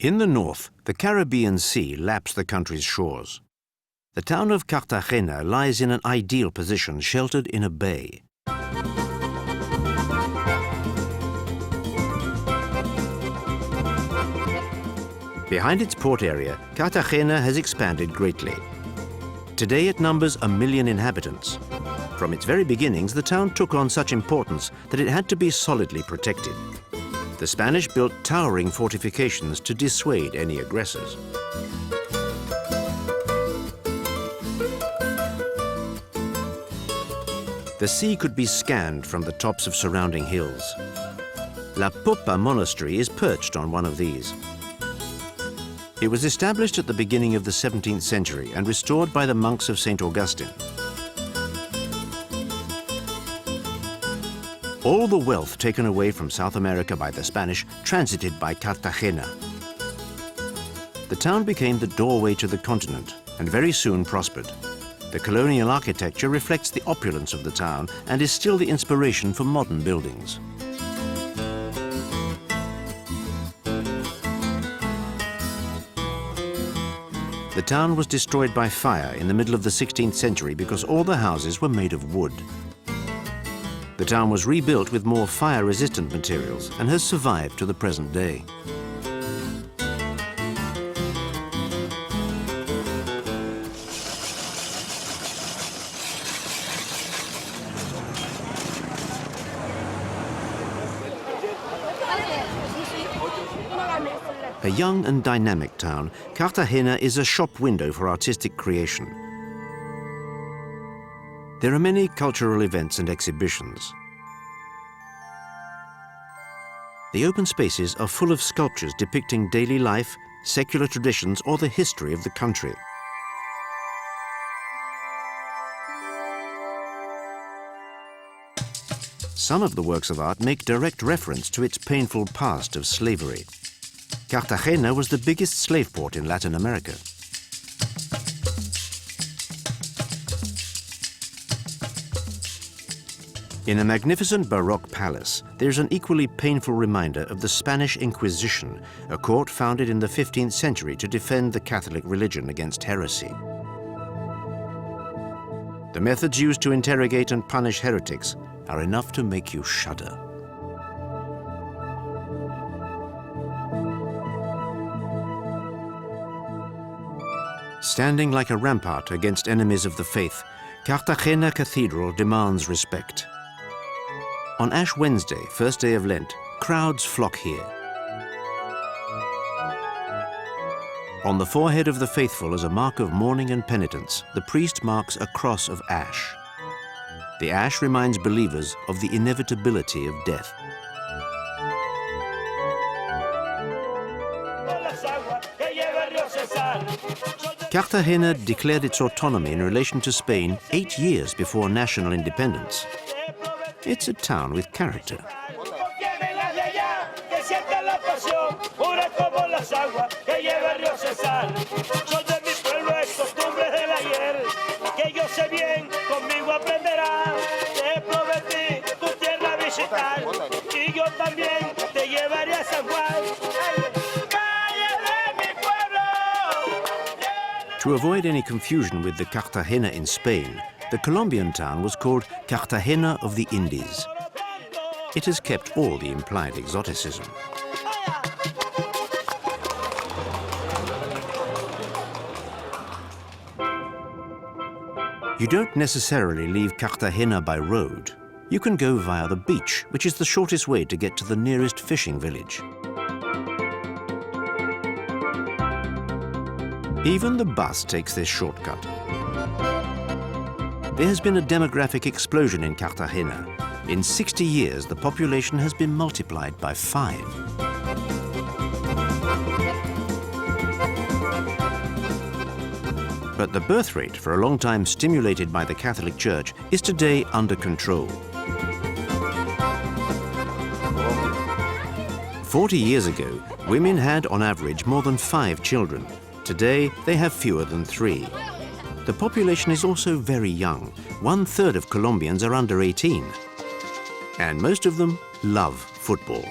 In the north, the Caribbean Sea laps the country's shores. The town of Cartagena lies in an ideal position, sheltered in a bay. Behind its port area, Cartagena has expanded greatly. Today it numbers 1 million inhabitants. From its very beginnings, the town took on such importance that it had to be solidly protected. The Spanish built towering fortifications to dissuade any aggressors. The sea could be scanned from the tops of surrounding hills. La Popa Monastery is perched on one of these. It was established at the beginning of the 17th century and restored by the monks of St. Augustine. All the wealth taken away from South America by the Spanish transited by Cartagena. The town became the doorway to the continent and very soon prospered. The colonial architecture reflects the opulence of the town and is still the inspiration for modern buildings. The town was destroyed by fire in the middle of the 16th century because all the houses were made of wood. The town was rebuilt with more fire-resistant materials and has survived to the present day. A young and dynamic town, Cartagena is a shop window for artistic creation. There are many cultural events and exhibitions. The open spaces are full of sculptures depicting daily life, secular traditions, or the history of the country. Some of the works of art make direct reference to its painful past of slavery. Cartagena was the biggest slave port in Latin America. In a magnificent Baroque palace, there's an equally painful reminder of the Spanish Inquisition, a court founded in the 15th century to defend the Catholic religion against heresy. The methods used to interrogate and punish heretics are enough to make you shudder. Standing like a rampart against enemies of the faith, Cartagena Cathedral demands respect. On Ash Wednesday, first day of Lent, crowds flock here. On the forehead of the faithful, as a mark of mourning and penitence, the priest marks a cross of ash. The ash reminds believers of the inevitability of death. Cartagena declared its autonomy in relation to Spain 8 years before national independence. It's a town with character. To avoid any confusion with the Cartagena in Spain, the Colombian town was called Cartagena of the Indies. It has kept all the implied exoticism. You don't necessarily leave Cartagena by road. You can go via the beach, which is the shortest way to get to the nearest fishing village. Even the bus takes this shortcut. There has been a demographic explosion in Cartagena. In 60 years, the population has been multiplied by 5. But the birth rate, for a long time stimulated by the Catholic Church, is today under control. 40 years ago, women had on average more than 5 children. Today, they have fewer than 3. The population is also very young. 1/3 of Colombians are under 18. And most of them love football.